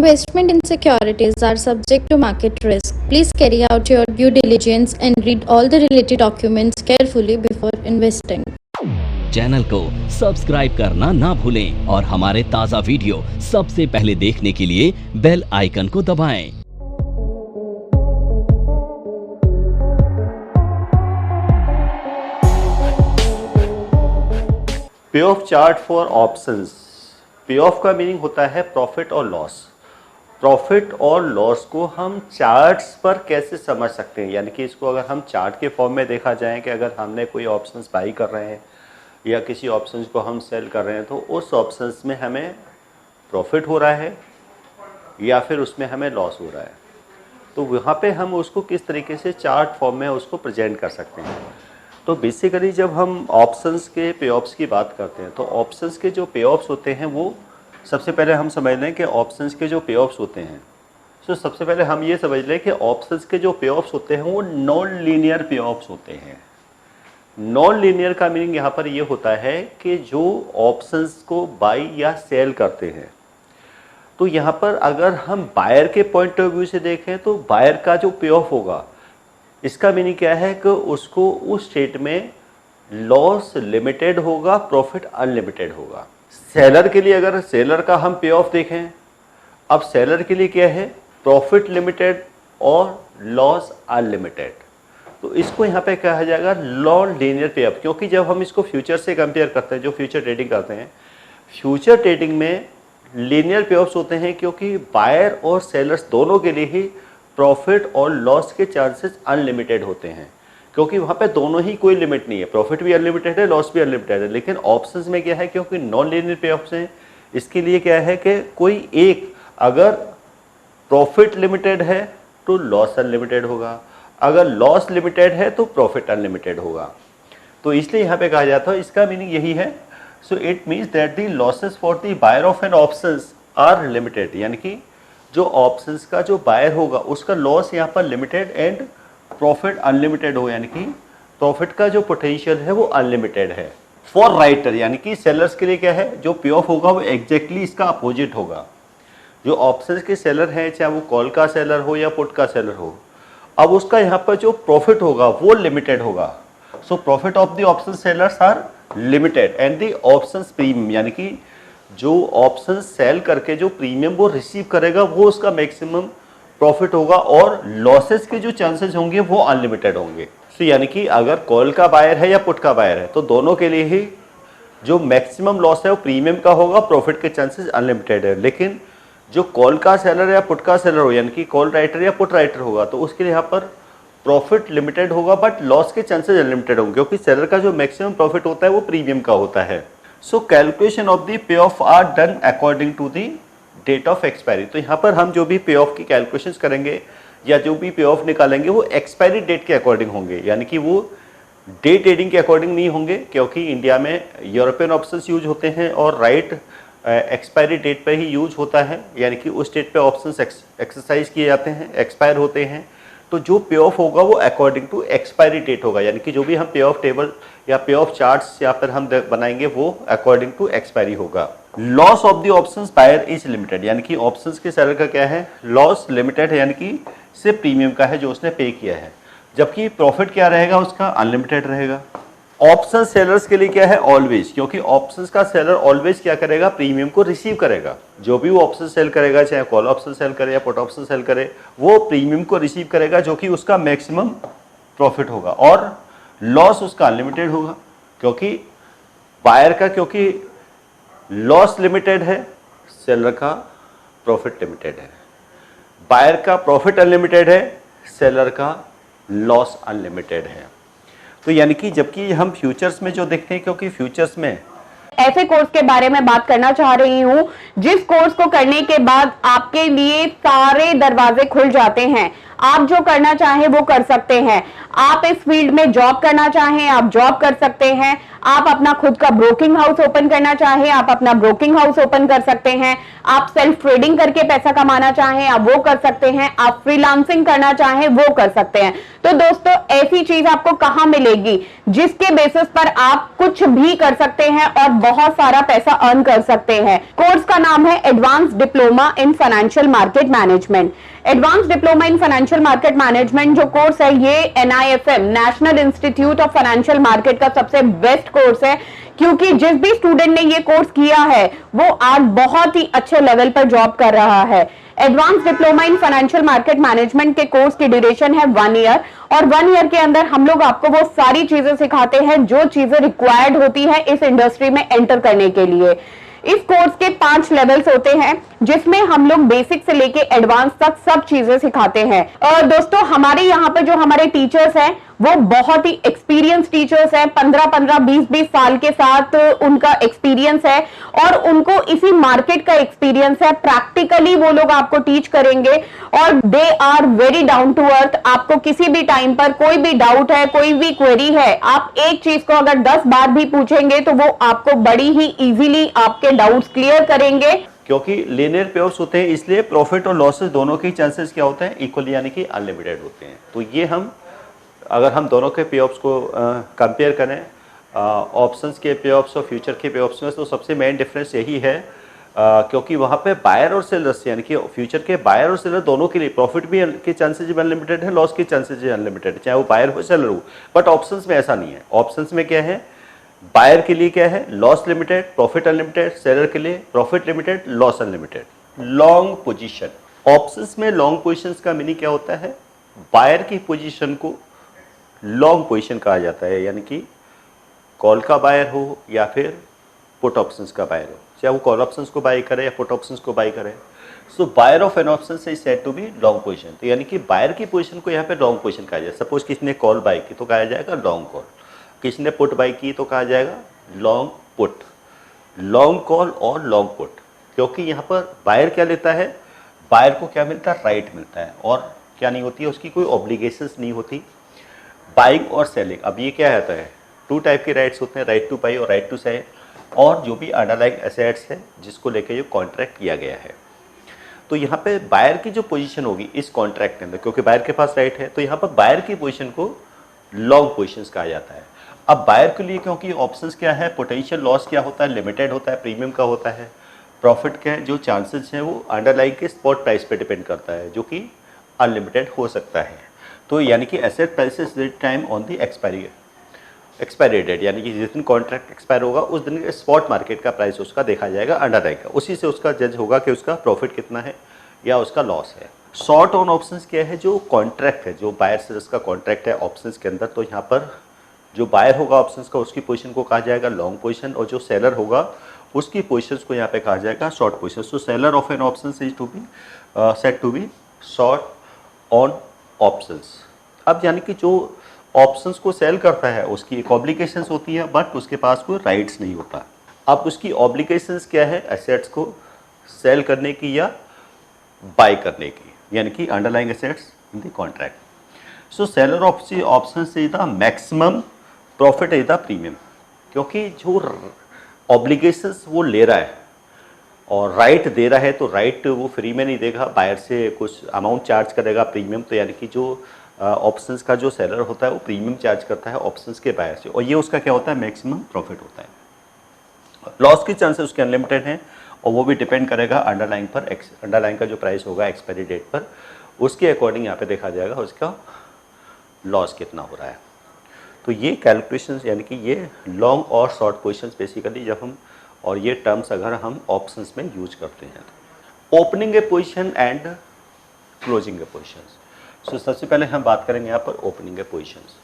Investment in securities are subject to market risk. Please carry out your due diligence and read all the related documents carefully before investing. Channel को subscribe करना ना भूलें और हमारे ताज़ा video सबसे पहले देखने के लिए बेल आइकन को दबाएं। पे ऑफ चार्ट फॉर ऑप्शंस। पे ऑफ का मीनिंग होता है प्रॉफिट और लॉस। प्रॉफिट और लॉस को हम चार्ट्स पर कैसे समझ सकते हैं, यानी कि इसको अगर हम चार्ट के फॉर्म में देखा जाए कि अगर हमने कोई ऑप्शंस बाई कर रहे हैं या किसी ऑप्शंस को हम सेल कर रहे हैं तो उस ऑप्शंस में हमें प्रॉफिट हो रहा है या फिर उसमें हमें लॉस हो रहा है, तो वहाँ पे हम उसको किस तरीके से चार्ट फॉर्म में उसको प्रेजेंट कर सकते हैं। तो बेसिकली जब हम ऑप्शंस के पे ऑफ्स की बात करते हैं तो ऑप्शंस के जो पे ऑफ्स होते हैं वो सबसे पहले हम समझ लें कि ऑप्शंस के जो पे ऑफ्स होते हैं, तो सबसे पहले हम ये समझ लें कि ऑप्शंस के जो पे ऑफ्स होते हैं वो नॉन लीनियर पे ऑफ्स होते हैं। नॉन लीनियर का मीनिंग यहाँ पर ये होता है कि जो ऑप्शंस को बाई या सेल करते हैं, तो यहाँ पर अगर हम बायर के पॉइंट ऑफ व्यू से देखें तो बायर का जो पे ऑफ होगा, इसका मीनिंग क्या है कि उसको उस स्टेट में लॉस लिमिटेड होगा, प्रॉफिट अनलिमिटेड होगा। सेलर के लिए अगर सेलर का हम पे ऑफ देखें, अब सेलर के लिए क्या है, प्रॉफिट लिमिटेड और लॉस अनलिमिटेड, तो इसको यहाँ पे कहा जाएगा नॉन लीनियर पे ऑफ। क्योंकि जब हम इसको फ्यूचर से कंपेयर करते हैं, जो फ्यूचर ट्रेडिंग करते हैं, फ्यूचर ट्रेडिंग में लीनियर पे ऑफ्स होते हैं क्योंकि बायर और सेलर्स दोनों के लिए ही प्रॉफिट और लॉस के चांसेस अनलिमिटेड होते हैं, क्योंकि वहाँ पे दोनों ही कोई लिमिट नहीं है, प्रॉफिट भी अनलिमिटेड है, लॉस भी अनलिमिटेड है। लेकिन ऑप्शंस में क्या है, क्योंकि नॉन लीनियर पे ऑफ्स हैं, इसके लिए क्या है कि कोई एक अगर प्रॉफिट लिमिटेड है तो लॉस अनलिमिटेड होगा, अगर लॉस लिमिटेड है तो प्रॉफिट अनलिमिटेड होगा। तो इसलिए यहाँ पे कहा जाता है, इसका मीनिंग यही है। So it means that the losses for the buyer of an options are limited, यानी कि जो ऑप्शंस का जो बायर होगा उसका लॉस यहाँ पर लिमिटेड एंड प्रॉफिट अनलिमिटेड हो, यानी कि प्रॉफिट का जो पोटेंशियल है वो अनलिमिटेड है। फॉर राइटर यानी कि सेलर्स के लिए क्या है, जो पे ऑफ होगा वो एग्जैक्टली इसका अपोजिट होगा। जो ऑप्शंस के सेलर हैं, चाहे वो कॉल का सेलर हो या पुट का सेलर हो, अब उसका यहाँ पर जो प्रॉफिट होगा वो लिमिटेड होगा। So profit of the option sellers are limited and the options premium, यानी कि जो ऑप्शन सेल करके जो प्रीमियम वो रिसीव करेगा वो उसका मैक्सिमम प्रॉफिट होगा और लॉसेस के जो चांसेस होंगे वो अनलिमिटेड होंगे। तो यानी कि अगर कॉल का बायर है या पुट का बायर है तो दोनों के लिए ही जो मैक्सिमम लॉस है वो प्रीमियम का होगा, प्रॉफिट के चांसेस अनलिमिटेड है। लेकिन जो कॉल का सेलर या पुट का सेलर हो, यानी कि कॉल राइटर या पुट राइटर होगा, तो उसके लिए यहाँ पर प्रॉफिट लिमिटेड होगा बट लॉस के चांसेस अनलिमिटेड होंगे, क्योंकि सेलर का जो मैक्सिमम प्रॉफिट होता है वो प्रीमियम का होता है। So calculation of the payoff are done according to the date of expiry. तो यहाँ पर हम जो भी पे ऑफ की कैलकुलेशंस करेंगे या जो भी पे ऑफ निकालेंगे वो एक्सपायरी डेट के अकॉर्डिंग होंगे, यानी कि वो डे ट्रेडिंग के अकॉर्डिंग नहीं होंगे, क्योंकि इंडिया में यूरोपियन ऑप्शंस यूज होते हैं और राइट एक्सपायरी डेट पर ही यूज होता है, यानी कि उस डेट पे ऑप्शंस एक्सरसाइज किए जाते हैं, एक्सपायर होते हैं। तो जो पे ऑफ होगा वो अकॉर्डिंग टू एक्सपायरी डेट होगा, यानी कि जो भी हम पे ऑफ टेबल या पे ऑफ चार्ट्स या फिर हम बनाएंगे वो अकॉर्डिंग टू एक्सपायरी होगा। Loss of the options buyer is limited, यानी कि ऑप्शंस के सेलर का क्या है, लॉस लिमिटेड है, यानी कि सिर्फ प्रीमियम का है जो उसने पे किया है, जबकि प्रॉफिट क्या रहेगा उसका, अनलिमिटेड रहेगा। ऑप्शन सेलर्स के लिए क्या है, ऑलवेज, क्योंकि ऑप्शंस का सेलर ऑलवेज क्या करेगा, प्रीमियम को रिसीव करेगा। जो भी वो ऑप्शन सेल करेगा, चाहे कॉल ऑप्शन सेल करे या पुट ऑप्शन सेल करे, वो प्रीमियम को रिसीव करेगा जो कि उसका मैक्सिमम प्रॉफिट होगा, और लॉस उसका अनलिमिटेड होगा, क्योंकि बायर का क्योंकि लॉस लिमिटेड है, सेलर का प्रॉफिट लिमिटेड है। बायर का प्रॉफिट अनलिमिटेड है, सेलर का लॉस अनलिमिटेड है। तो यानी कि जबकि हम फ्यूचर्स में जो देखते हैं, क्योंकि फ्यूचर्स में ऐसे कोर्स के बारे में बात करना चाह रही हूँ जिस कोर्स को करने के बाद आपके लिए सारे दरवाजे खुल जाते हैं। आप जो करना चाहें वो कर सकते हैं। आप इस फील्ड में जॉब करना चाहें आप जॉब कर सकते हैं। आप अपना खुद का ब्रोकिंग हाउस ओपन करना चाहें आप अपना ब्रोकिंग हाउस ओपन कर सकते हैं। आप सेल्फ ट्रेडिंग करके पैसा कमाना चाहें आप वो कर सकते हैं। आप फ्रीलांसिंग करना चाहें वो कर सकते हैं। तो दोस्तों ऐसी चीज आपको कहां मिलेगी जिसके बेसिस पर आप कुछ भी कर सकते हैं और बहुत सारा पैसा अर्न कर सकते हैं। कोर्स का नाम है advance diploma in financial market management. Advance diploma in financial market management जो कोर्स है ये NIFM national institute of financial market का सबसे बेस्ट कोर्स है, क्योंकि जिस भी स्टूडेंट ने ये कोर्स किया है वो आज बहुत ही अच्छे लेवल पर जॉब कर रहा है। Advance diploma in financial market management के कोर्स की ड्यूरेशन है 1 ईयर और 1 ईयर के अंदर हम लोग आपको वो सारी चीजें सिखाते हैं जो चीजें रिक्वायर्ड होती है इस इंडस्ट्री में एंटर करने के लिए। इस कोर्स के 5 लेवल्स होते हैं जिसमें हम लोग बेसिक से लेके एडवांस तक सब चीजें सिखाते हैं। और दोस्तों हमारे यहाँ पर जो हमारे टीचर्स हैं वो बहुत ही एक्सपीरियंस टीचर्स हैं। 15-15 20-20 साल के साथ उनका एक्सपीरियंस है और उनको इसी मार्केट का एक्सपीरियंस है। प्रैक्टिकली वो लोग आपको टीच करेंगे और they are very down to earth. आपको किसी भी टाइम पर कोई भी डाउट है कोई भी क्वेरी है आप एक चीज को अगर 10 बार भी पूछेंगे तो वो आपको बड़ी ही इजीली आपके डाउट्स क्लियर करेंगे। क्योंकि लीनियर पेऑफ्स होते हैं इसलिए प्रॉफिट और लॉसेस दोनों के चांसेस क्या होते हैं इक्वल यानी कि अनलिमिटेड होते हैं। तो ये हम अगर हम दोनों के पेऑफ्स को कंपेयर करें ऑप्शंस के पेऑफ्स और फ्यूचर के पेऑफ्स में तो सबसे मेन डिफरेंस यही है क्योंकि वहाँ पे बायर और सेलर्स यानी कि फ्यूचर के बायर और सेलर दोनों के लिए प्रॉफिट भी के चांसेस भी अनलिमिटेड है लॉस के चांसेस भी अनलिमिटेड है चाहे वो बायर हो सेलर हो। बट ऑप्शंस में ऐसा नहीं है। ऑप्शंस में क्या है बायर के लिए क्या है loss limited profit unlimited, seller के लिए profit limited loss unlimited. Long position options में लॉन्ग पोजीशंस का मीनिंग क्या होता है बायर की पोजीशन को लॉन्ग पोजीशन कहा जाता है यानी कि कॉल का बायर हो या फिर पुट ऑप्शंस का बायर हो चाहे वो कॉल ऑप्शंस को बाय करे या पुट ऑप्शंस को बाय करे। So buyer of an option is said to be long position. तो यानी कि बायर की पोजीशन को यहाँ पे लॉन्ग पोजीशन कहा जाए। सपोज किसी ने कॉल बाय की तो कहा जाएगा लॉन्ग कॉल, किसी ने पुट बाय की तो कहा जाएगा लॉन्ग पुट। लॉन्ग कॉल और लॉन्ग पुट क्योंकि यहाँ पर बायर क्या लेता है बायर को क्या मिलता है राइट मिलता है और क्या नहीं होती है उसकी कोई ऑब्लिगेशंस नहीं होती बाइंग और सेलिंग। अब ये क्या होता है 2 टाइप के राइट्स होते हैं राइट टू बाई और राइट टू सेल और जो भी अंडरलाइंग एसेट्स है जिसको लेकर ये कॉन्ट्रैक्ट किया गया है। तो यहाँ पे बायर की जो पोजीशन होगी इस कॉन्ट्रैक्ट के अंदर क्योंकि बायर के पास राइट है तो यहाँ पर बायर की पोजीशन को लॉन्ग पोजीशंस कहा जाता है। अब बायर के लिए क्योंकि ऑप्शंस क्या है पोटेंशियल लॉस क्या होता है लिमिटेड होता है प्रीमियम का होता है प्रॉफिट क्या है जो चांसेस हैं वो अंडरलाइंग के स्पॉट प्राइस पे डिपेंड करता है जो कि अनलिमिटेड हो सकता है। तो यानी कि asset prices rate time on the expiry date यानी कि जिस दिन कॉन्ट्रैक्ट एक्सपायर होगा उस दिन स्पॉट मार्केट का प्राइस उसका देखा जाएगा अंडरलाइंग का उसी से उसका जज होगा कि उसका प्रॉफिट कितना है या उसका लॉस है। शॉर्ट ऑन ऑप्शंस क्या है जो कॉन्ट्रैक्ट है जो बायर सेलर्स का कॉन्ट्रैक्ट है ऑप्शंस के अंदर। तो यहाँ पर जो बायर होगा ऑप्शंस का उसकी पोजीशन को कहा जाएगा लॉन्ग पोजीशन और जो सेलर होगा उसकी पोजीशंस को यहाँ पे कहा जाएगा short position. So seller of an options is to be set to be short on options. अब यानी कि जो ऑप्शंस को सेल करता है उसकी एक ऑब्लिगेशंस होती है बट उसके पास कोई राइट्स नहीं होता। अब उसकी ऑब्लिगेशंस क्या है एसेट्स को सेल करने की या बाय करने की यानी कि underlying assets in the contract. So seller of the options is the maximum profit is the premium क्योंकि जो ऑब्लिगेशंस वो ले रहा है और राइट दे रहा है तो राइट वो फ्री में नहीं देगा बायर से कुछ अमाउंट चार्ज करेगा प्रीमियम। तो यानी कि जो ऑप्शंस का जो सेलर होता है वो प्रीमियम चार्ज करता है ऑप्शंस के बायर से और ये उसका क्या होता है मैक्सिमम प्रॉफिट होता है। लॉस के चांसेस उसके अनलिमिटेड हैं और वो भी डिपेंड करेगा अंडरलाइंग पर। अंडरलाइंग का जो प्राइस होगा एक्सपायरी डेट पर उसके अकॉर्डिंग यहाँ पे देखा जाएगा उसका लॉस कितना हो रहा है। तो ये कैलकुलेशंस यानी कि ये लॉन्ग और शॉर्ट पोजीशंस बेसिकली जब हम और ये टर्म्स अगर हम ऑप्शंस में यूज करते हैं तो opening a position and closing a positions. So सबसे पहले हम बात करेंगे यहाँ पर opening a positions.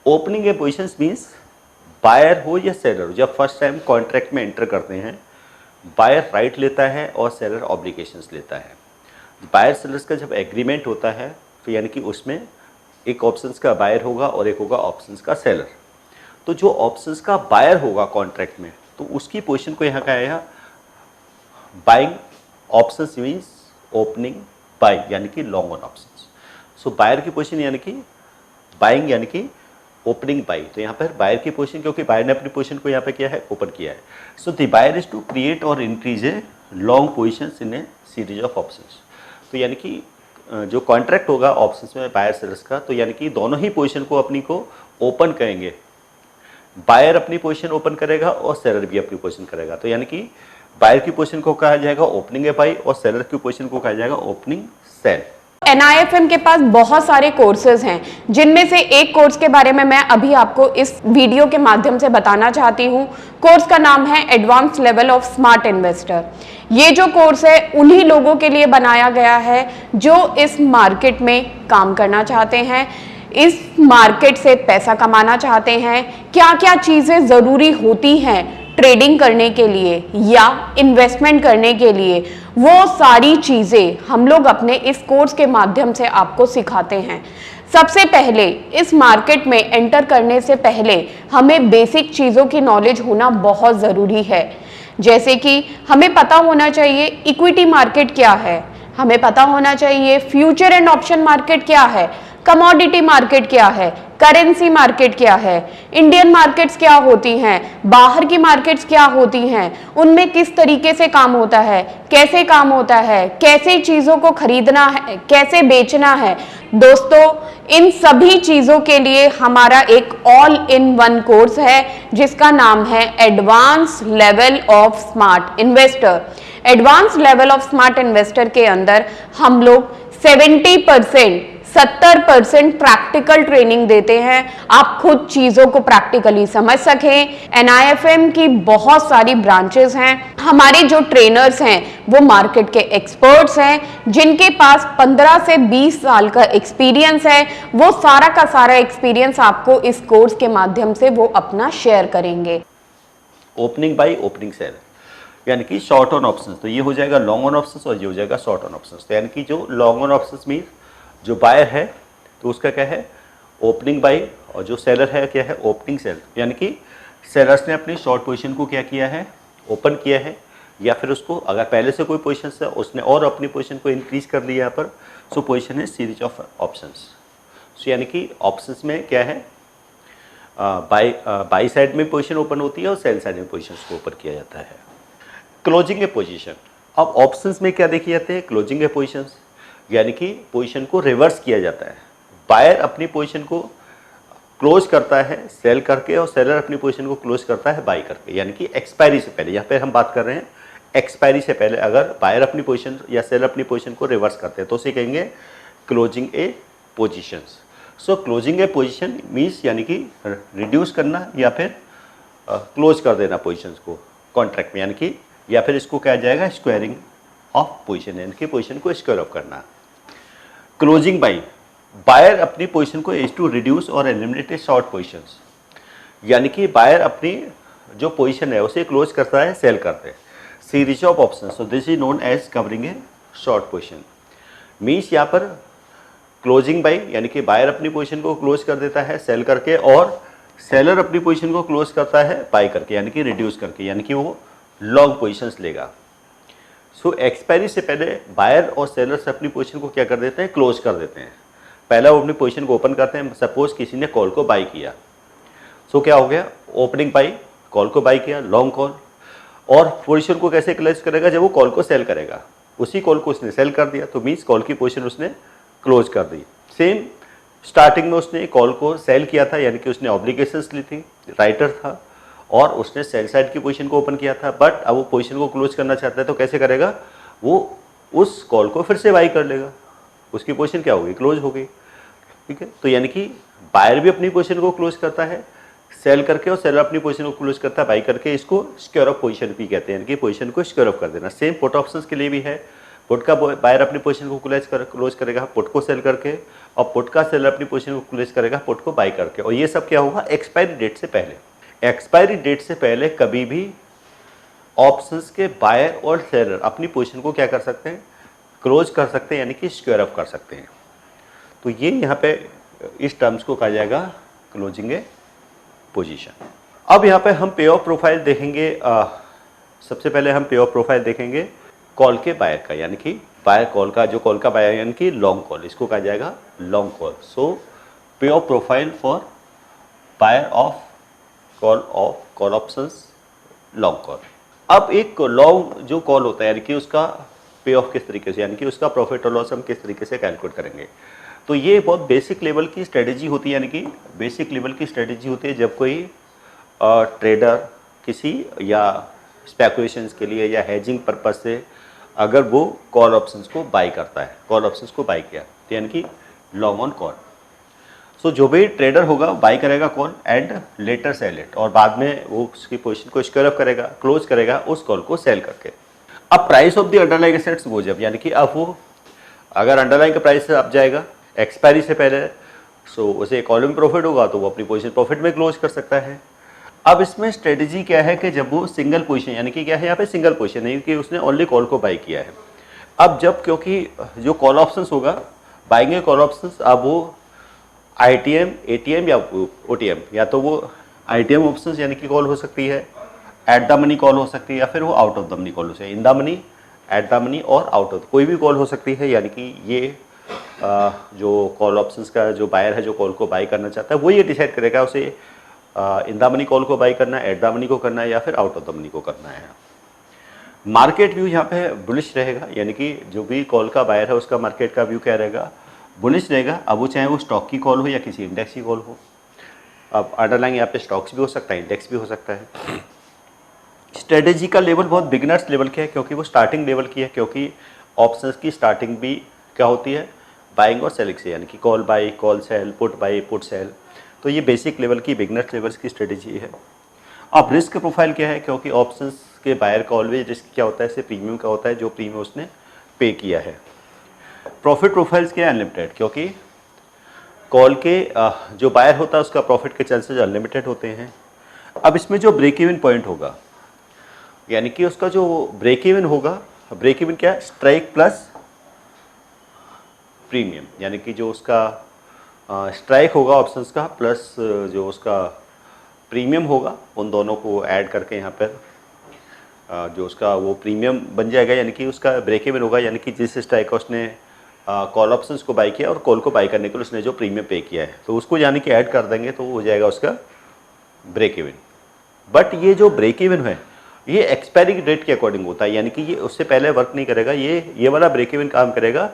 Opening a positions means buyer हो या सेलर हो जब फर्स्ट टाइम कॉन्ट्रैक्ट में एंटर करते हैं बायर राइट लेता है और सेलर ऑब्लिगेशंस लेता है। बायर सेलर्स का जब एग्रीमेंट होता है तो यानी कि उसमें एक ऑप्शंस का बायर होगा और एक होगा ऑप्शंस का सेलर। तो जो ऑप्शंस का बायर होगा कॉन्ट्रैक्ट में तो उसकी पोजीशन को यहाँ का आया buying options means opening buying यानी कि long on options. So buyer की पोजीशन यानी कि बाइंग यानी कि ओपनिंग बाई, तो यहाँ पर बायर की पोजीशन, क्योंकि बायर ने अपनी पोजीशन को यहाँ पे किया है ओपन किया है। So the buyer is to create और increase a long positions in a series of options. तो यानी कि जो कॉन्ट्रैक्ट होगा ऑप्शंस में बायर सेलर्स का, तो यानी कि दोनों ही पोजीशन को अपनी को ओपन करेंगे, बायर अपनी पोजीशन ओपन करेगा और सेलर भी अपनी पोजीशन करेगा। तो यानी कि बायर की पोजीशन को कहा जाएगा ओपनिंग ए बाई और सेलर की पोजीशन को कहा जाएगा ओपनिंग सेल। NIFM के पास बहुत सारे कोर्सेज हैं, जिनमें से एक कोर्स के बारे में मैं अभी आपको इस वीडियो के माध्यम से बताना चाहती हूँ। कोर्स का नाम है advance level of smart investor. ये जो कोर्स है उन्हीं लोगों के लिए बनाया गया है जो इस मार्केट में काम करना चाहते हैं, इस मार्केट से पैसा कमाना चाहते हैं। क्या क्या चीज़ें ज़रूरी होती हैं ट्रेडिंग करने के लिए या इन्वेस्टमेंट करने के लिए, वो सारी चीज़ें हम लोग अपने इस कोर्स के माध्यम से आपको सिखाते हैं। सबसे पहले इस मार्केट में एंटर करने से पहले हमें बेसिक चीज़ों की नॉलेज होना बहुत ज़रूरी है। जैसे कि हमें पता होना चाहिए इक्विटी मार्केट क्या है, हमें पता होना चाहिए फ्यूचर एंड ऑप्शन मार्केट क्या है, कमोडिटी मार्केट क्या है, करेंसी मार्केट क्या है, इंडियन मार्केट्स क्या होती हैं, बाहर की मार्केट्स क्या होती हैं, उनमें किस तरीके से काम होता है, कैसे काम होता है, कैसे चीज़ों को खरीदना है, कैसे बेचना है। दोस्तों, इन सभी चीज़ों के लिए हमारा एक ऑल इन वन कोर्स है जिसका नाम है advance level of smart investor. Advance level of smart investor के अंदर हम लोग 70% प्रैक्टिकल ट्रेनिंग देते हैं, आप खुद चीज़ों को प्रैक्टिकली समझ सकें। NIFM की बहुत सारी ब्रांचेस हैं। हमारे जो ट्रेनर्स हैं वो मार्केट के एक्सपर्ट्स हैं जिनके पास 15 से 20 साल का एक्सपीरियंस है। वो सारा का सारा एक्सपीरियंस आपको इस कोर्स के माध्यम से वो अपना शेयर करेंगे। ओपनिंग बाई ओपनिंग सेल यानी कि शॉर्ट ऑन ऑप्शंस, तो ये हो जाएगा लॉन्ग ऑन ऑप्शंस और ये हो जाएगा शॉर्ट ऑन ऑप्शंस। तो यानी कि जो लॉन्ग ऑन ऑप्शंस मीन जो बायर है तो उसका क्या है ओपनिंग बाई, और जो सेलर है क्या है ओपनिंग सेल। यानी कि सेलर्स ने अपनी शॉर्ट पोजीशन को क्या किया है ओपन किया है, या फिर उसको अगर पहले से कोई पोजीशन है उसने और अपनी पोजीशन को इंक्रीज कर लिया यहाँ पर। सो पोजीशन है सीरीज ऑफ ऑप्शंस। सो यानी कि ऑप्शंस में क्या है बाई साइड में पोजीशन ओपन होती है और सेल साइड में पोजीशन को ओपन किया जाता है। क्लोजिंग ए पोजीशन, अब ऑप्शंस में क्या देखे जाते हैं क्लोजिंग ए पोजीशंस, यानी कि पोजीशन को रिवर्स किया जाता है। बायर अपनी पोजीशन को क्लोज करता है सेल करके और सेलर अपनी पोजीशन को क्लोज करता है बाई करके, यानी कि एक्सपायरी से पहले। यहाँ पे हम बात कर रहे हैं एक्सपायरी से पहले अगर बायर अपनी पोजीशन या सेलर अपनी पोजीशन को रिवर्स करते हैं तो उसे कहेंगे closing a positions. So closing A position means यानी कि रिड्यूस करना या फिर क्लोज कर देना पोजीशंस को कॉन्ट्रैक्ट में, यानी कि या फिर इसको कहा जाएगा स्क्वायरिंग ऑफ पोजीशन, यानी कि पोजीशन को स्क्वायर ऑफ करना। क्लोजिंग बाई, बायर अपनी पोजीशन को इज टू रिड्यूस और एलिमिनेट शॉर्ट पोजीशंस, यानी कि बायर अपनी जो पोजीशन है उसे क्लोज करता है सेल करते हैं। Series of options, so this is known as covering a short position. Means यहाँ पर क्लोजिंग बाई यानी कि बायर अपनी पोजीशन को क्लोज कर देता है सेल करके और सेलर अपनी पोजीशन को क्लोज करता है बाई करके, यानी कि रिड्यूस करके, यानी कि वो लॉन्ग पोजीशंस लेगा। सो एक्सपायरी से पहले बायर और सेलर्स अपनी पोजीशन को क्या कर देते हैं क्लोज कर देते हैं। पहला वो अपनी पोजीशन को ओपन करते हैं। सपोज किसी ने कॉल को बाई किया, सो क्या हो गया ओपनिंग बाई, कॉल को बाई किया लॉन्ग कॉल, और पोजीशन को कैसे क्लोज करेगा जब वो कॉल को सेल करेगा। उसी कॉल को उसने सेल कर दिया तो मीन्स कॉल की पोजीशन उसने क्लोज कर दी। सेम स्टार्टिंग में उसने कॉल को सेल किया था, यानी कि उसने ऑब्लिगेशंस ली थी, राइटर था और उसने सेल साइड की पोजीशन को ओपन किया था, बट अब वो पोजीशन को क्लोज करना चाहता है तो कैसे करेगा, वो उस कॉल को फिर से बाई कर लेगा, उसकी पोजीशन क्या होगी क्लोज हो गई। ठीक है, तो यानी कि बायर भी अपनी पोजीशन को क्लोज करता है सेल करके और सेलर अपनी पोजीशन को क्लोज करता है बाई करके। इसको स्क्वायर ऑफ पोजीशन भी कहते हैं, यानी कि पोजीशन को स्क्वायर ऑफ कर देना। सेम पुट ऑप्शंस के लिए भी है। पुट का बायर अपनी पोजीशन को क्लोज करेगा पुट को सेल करके, और पुट का सेलर अपनी पोजीशन को क्लोज करेगा पुट को बाई करके, और ये सब क्या होगा एक्सपायरी डेट से पहले। एक्सपायरी डेट से पहले कभी भी ऑप्शंस के बायर और सेलर अपनी पोजीशन को क्या कर सकते हैं क्लोज कर सकते हैं, यानी कि स्क्वायर ऑफ कर सकते हैं। तो ये यहाँ पे इस टर्म्स को कहा जाएगा क्लोजिंग ए पोजीशन। अब यहाँ पे हम पे ऑफ प्रोफाइल देखेंगे। सबसे पहले हम पे ऑफ प्रोफाइल देखेंगे कॉल के बायर का, यानी कि बायर कॉल का, जो कॉल का बायर यानी कि लॉन्ग कॉल, इसको कहा जाएगा long call. So pay off profile for buyer of call options long call. अब एक लॉन्ग जो कॉल होता है यानी कि उसका पे ऑफ किस तरीके से, यानी कि उसका प्रॉफिट और लॉस हम किस तरीके से कैलकुलेट करेंगे। तो ये बहुत बेसिक लेवल की स्ट्रेटेजी होती है, यानी कि बेसिक लेवल की स्ट्रेटेजी होती है जब कोई ट्रेडर किसी या स्पेकुलेशंस के लिए या हेजिंग पर्पज से अगर वो कॉल ऑप्शंस को बाई करता है, कॉल ऑप्शंस को बाई किया तो यानी कि लॉन्ग ऑन कॉल। सो जो भी ट्रेडर होगा बाई करेगा call and later sell it, और बाद में वो उसकी पोजीशन को स्क्वायर अप करेगा, क्लोज करेगा उस कॉल को सेल करके। अब price of the underlying assets goes up, यानी कि अब वो अगर अंडरलाइंग का प्राइस अप जाएगा एक्सपायरी से पहले, सो उसे कॉल में प्रॉफिट होगा तो वो अपनी पोजीशन प्रॉफिट में क्लोज कर सकता है। अब इसमें स्ट्रेटेजी क्या है कि जब वो सिंगल पोजीशन, यानी कि क्या है यहाँ पे सिंगल पोजीशन नहीं कि उसने ओनली कॉल को बाई किया है। अब जब क्योंकि जो कॉल ऑप्शंस होगा बाइंग कॉल ऑप्शंस, अब वो ITM, ATM या OTM, या तो वो ITM ऑप्शंस यानी कि कॉल हो सकती है, एट द मनी कॉल हो सकती है, या फिर वो out of the money call हो सकती है, in the money, at the money और आउट ऑफ, कोई भी कॉल हो सकती है। यानी कि ये जो कॉल ऑप्शंस का जो बायर है जो कॉल को बाई करना चाहता है वो ये डिसाइड करेगा उसे इन द मनी कॉल को बाई करना है, एट द मनी को करना है या फिर आउट ऑफ द मनी को करना है। मार्केट व्यू यहाँ पे बुलिश रहेगा, यानी कि जो भी कॉल का बायर है उसका मार्केट का व्यू क्या रहेगा, बुलिश रहेगा। अब वो चाहे वो स्टॉक की कॉल हो या किसी इंडेक्स की कॉल हो। अब अंडरलाइंग यहाँ पे स्टॉक्स भी हो सकता है, इंडेक्स भी हो सकता है। स्ट्रेटेजी का लेवल बहुत बिगिनर्स लेवल का है क्योंकि वो स्टार्टिंग लेवल की है, क्योंकि ऑप्शंस की स्टार्टिंग भी क्या होती है बाइंग और सेलिंग से, यानी कि call by, call sell, put by, put sell. तो ये बेसिक लेवल की बिगिनर्स लेवल्स की स्ट्रेटेजी है। अब रिस्क प्रोफाइल क्या है, क्योंकि ऑप्शंस के बायर का ऑलवेज रिस्क क्या होता है, इससे प्रीमियम का होता है जो प्रीमियम उसने पे किया है। प्रॉफिट प्रोफाइल्स क्या है, अनलिमिटेड, क्योंकि कॉल के जो बायर होता है उसका प्रॉफिट के चांसेस अनलिमिटेड होते हैं। अब इसमें जो ब्रेक इवन पॉइंट होगा, यानी कि उसका जो ब्रेक इवन होगा, ब्रेक इवन क्या है, स्ट्राइक प्लस प्रीमियम, यानी कि जो उसका स्ट्राइक होगा ऑप्शंस का प्लस जो उसका प्रीमियम होगा, उन दोनों को ऐड करके यहाँ पर जो उसका वो प्रीमियम बन जाएगा, यानी कि उसका ब्रेक इवन होगा। यानी कि जिस स्ट्राइक का उसने कॉल ऑप्शंस को बाई किया और कॉल को बाई करने के लिए उसने जो प्रीमियम पे किया है तो उसको यानी कि ऐड कर देंगे तो हो जाएगा उसका ब्रेक इवन। बट ये जो ब्रेक इवन है ये एक्सपायरी डेट के अकॉर्डिंग होता है, यानी कि ये उससे पहले वर्क नहीं करेगा। ये वाला ब्रेक इवन काम करेगा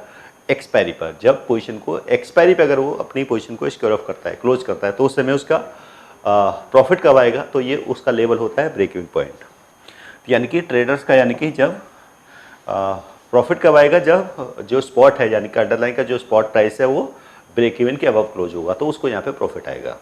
एक्सपायरी पर, जब पोजीशन को एक्सपायरी पे अगर वो अपनी पोजीशन को स्क्वायर ऑफ करता है, क्लोज करता है, तो उस समय उसका प्रॉफिट कब आएगा, तो ये उसका लेवल होता है ब्रेक इवन पॉइंट। यानी कि ट्रेडर्स का, यानी कि जब प्रॉफिट कब आएगा, जब जो स्पॉट है यानी कि अंडरलाइन का जो स्पॉट प्राइस है वो ब्रेक इवन के अबव क्लोज होगा तो उसको यहाँ पे प्रॉफिट आएगा।